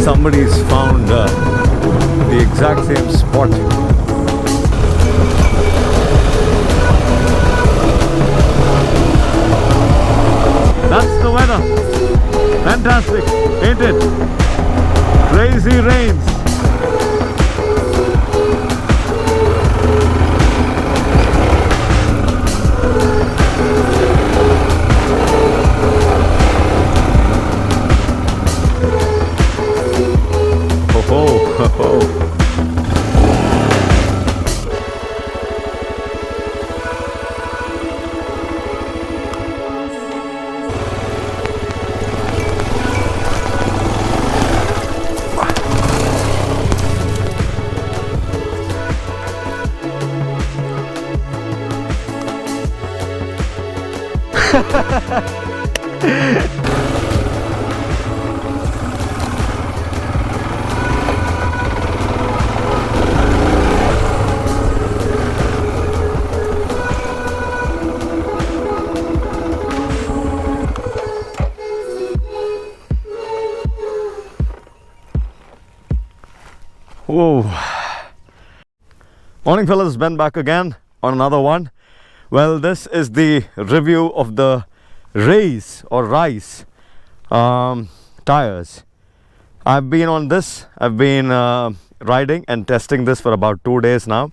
Somebody's found the exact same spot. That's the weather. Fantastic, ain't it? Crazy rains. Whoa. Morning fellas, Ben back again on another one. Well, this is the review of the REISE or REISE tires. I've been on this, I've been riding and testing this for about 2 days now.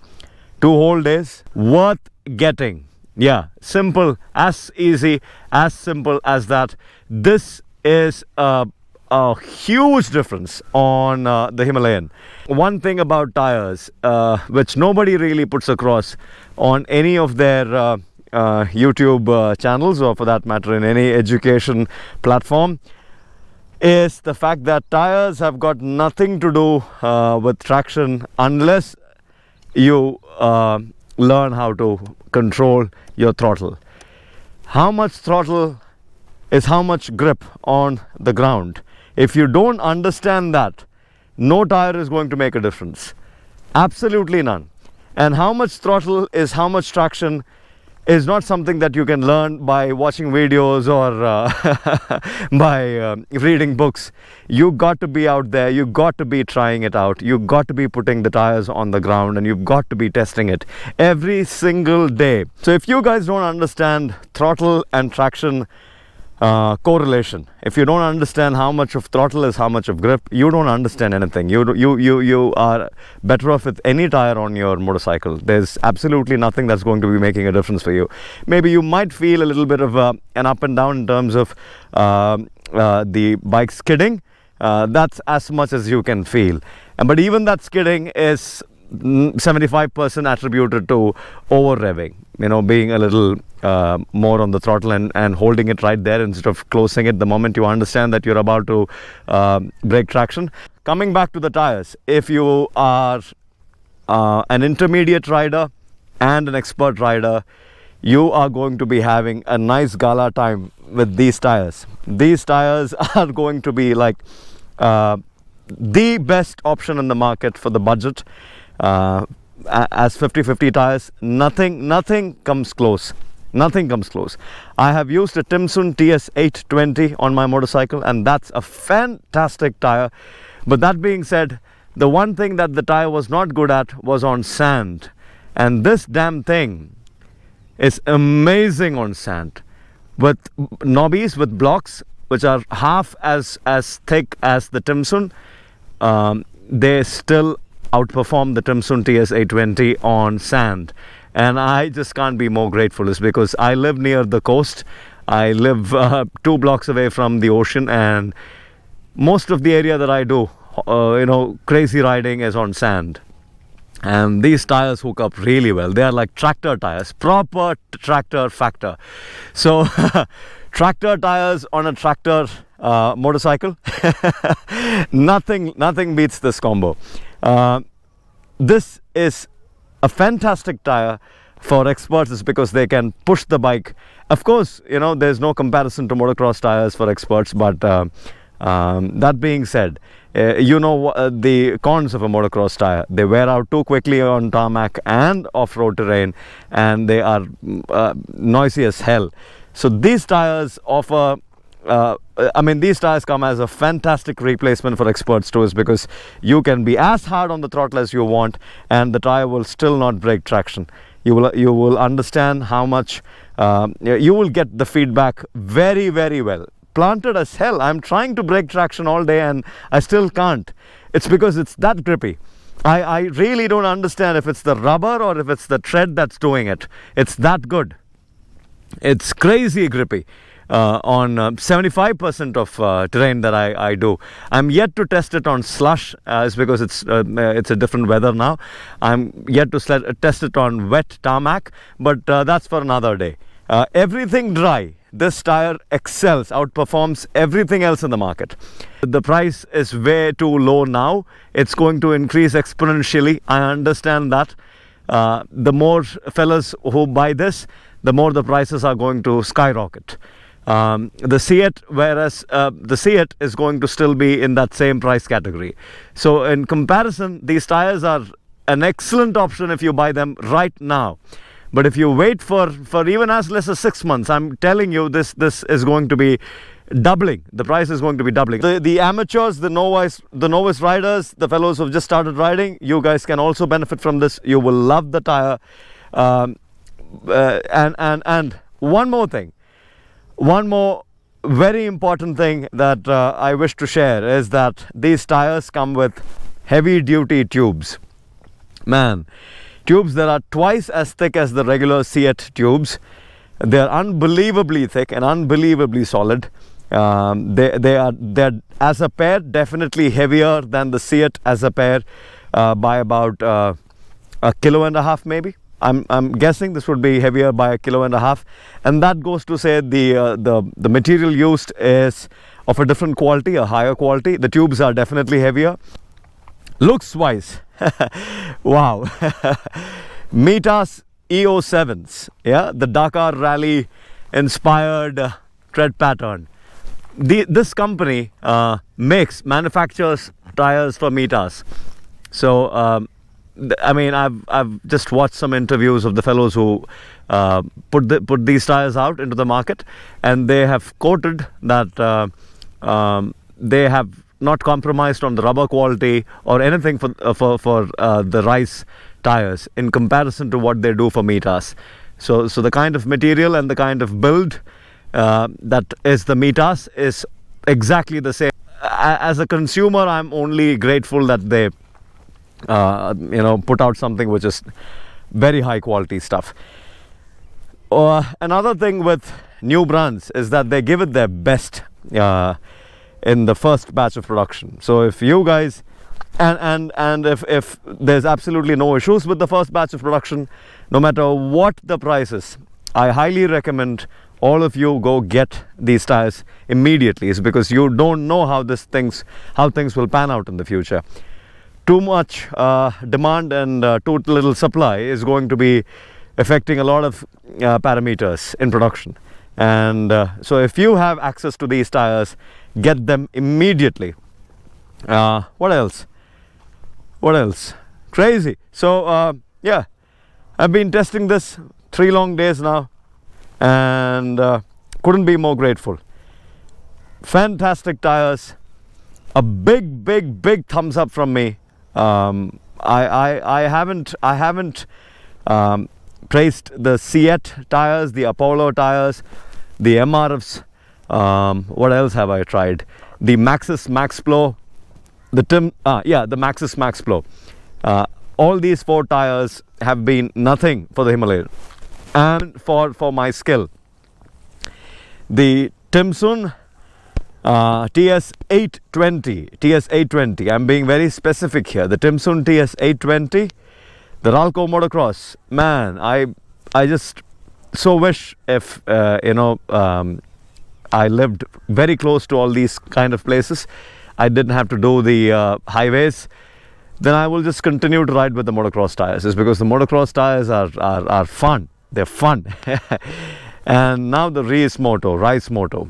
2 whole days. Worth getting. Yeah, simple, as easy, as simple as that. This is a huge difference on the Himalayan. One thing about tires, which nobody really puts across on any of their YouTube channels, or for that matter in any education platform, is the fact that tires have got nothing to do with traction unless you learn how to control your throttle. How much throttle is how much grip on the ground. If you don't understand that, no tire is going to make a difference. Absolutely none. And how much throttle is how much traction is not something that you can learn by watching videos or by reading books. You got to be out there, you got to be trying it out, you got to be putting the tires on the ground, and you've got to be testing it every single day. So if you guys don't understand throttle and traction correlation, if you don't understand how much of throttle is how much of grip, you don't understand anything. You are better off with any tire on your motorcycle. There's absolutely nothing that's going to be making a difference for you. Maybe you might feel a little bit of an up and down in terms of the bike skidding. That's as much as you can feel. But even that skidding is 75% attributed to over revving, being a little more on the throttle and holding it right there instead of closing it the moment you understand that you're about to break traction. Coming back to the tires, if you are an intermediate rider and an expert rider, you are going to be having a nice gala time with these tires. These tires are going to be like the best option in the market for the budget. As 50-50 tires, nothing comes close. Nothing comes close. I have used a Timsun TS820 on my motorcycle, and that's a fantastic tire. But that being said, the one thing that the tire was not good at was on sand, and this damn thing is amazing on sand. With knobbies, with blocks which are half as thick as the Timsun, they still outperform the Timsun TS820 on sand. And I just can't be more grateful. Is because I live near the coast. I live 2 blocks away from the ocean, and most of the area that I do, crazy riding is on sand. And these tires hook up really well. They are like tractor tires, proper tractor factor. So tractor tires on a tractor motorcycle, nothing beats this combo. This is a fantastic tire for experts, is because they can push the bike. Of course, there's no comparison to motocross tires for experts, but that being said, the cons of a motocross tire. They wear out too quickly on tarmac and off-road terrain, and they are noisy as hell. So these tires offer I mean, these tires come as a fantastic replacement for experts tours, because you can be as hard on the throttle as you want and the tire will still not break traction. You will understand how much you will get the feedback very, very well. Planted as hell. I'm trying to break traction all day and I still can't. It's because it's that grippy. I really don't understand if it's the rubber or if it's the tread that's doing it. It's that good. It's crazy grippy on 75% of terrain that I do. I'm yet to test it on slush, it's because it's a different weather now. I'm yet to test it on wet tarmac, but that's for another day. Everything dry, this tire excels, outperforms everything else in the market. The price is way too low now. It's going to increase exponentially. I understand that. The more fellas who buy this, the more the prices are going to skyrocket. The Seat, whereas the Seat is going to still be in that same price category. So in comparison, these tires are an excellent option if you buy them right now. But if you wait for even as less as 6 months, I'm telling you, this is going to be doubling. The price is going to be doubling. The amateurs, the novice riders, the fellows who've just started riding, you guys can also benefit from this. You will love the tire. And one more thing, one more very important thing that I wish to share is that these tires come with heavy duty tubes. Man, tubes that are twice as thick as the regular Seat tubes. They're unbelievably thick and unbelievably solid. They're as a pair definitely heavier than the Seat as a pair by about 1.5 kilos maybe. I'm guessing this would be heavier by 1.5 kilos, and that goes to say the material used is of a different quality, a higher quality. The tubes are definitely heavier. Looks wise. Wow. Mitas EO7s, yeah, the Dakar Rally inspired tread pattern. This company manufactures tires for Mitas. So I mean, I've just watched some interviews of the fellows who put these tires out into the market, and they have quoted that they have not compromised on the rubber quality or anything for the REISE tires in comparison to what they do for Mitas. So the kind of material and the kind of build that is the Mitas is exactly the same. As a consumer, I'm only grateful that they put out something which is very high quality stuff. Another thing with new brands is that they give it their best in the first batch of production. So if you guys and if there's absolutely no issues with the first batch of production, no matter what the price is, I highly recommend all of you go get these tires immediately. It's because you don't know how things will pan out in the future. Too much demand and too little supply is going to be affecting a lot of parameters in production. And so if you have access to these tires, get them immediately. What else? Crazy. So yeah, I've been testing this 3 long days now, and couldn't be more grateful. Fantastic tires. A big thumbs up from me. I haven't praised the Seat tires, the Apollo tires, the MRFs. What else have I tried? The Maxxis MaxPlo, the Maxxis MaxPlo. All these 4 tires have been nothing for the Himalayan and for my skill. The Timsun TS820, I'm being very specific here. The Timsun TS820, the Ralco Motocross. Man, I just so wish if I lived very close to all these kind of places. I didn't have to do the highways. Then I will just continue to ride with the motocross tires. It's because the motocross tires are fun. They're fun. And now the REISE Moto.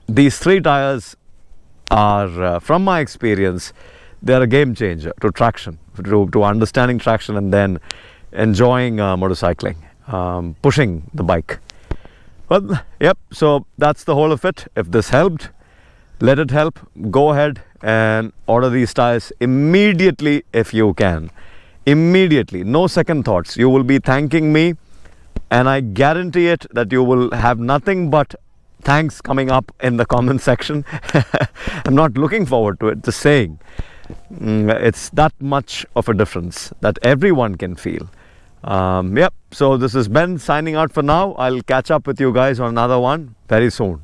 These 3 tires are, from my experience, they're a game changer to traction, to understanding traction and then enjoying motorcycling, pushing the bike. Well, yep, so that's the whole of it. If this helped, let it help. Go ahead and order these tires immediately if you can. Immediately, no second thoughts. You will be thanking me, and I guarantee it that you will have nothing but thanks coming up in the comment section. I'm not looking forward to it, just saying. It's that much of a difference that everyone can feel. Yep, so this is Ben signing out for now. I'll catch up with you guys on another one very soon.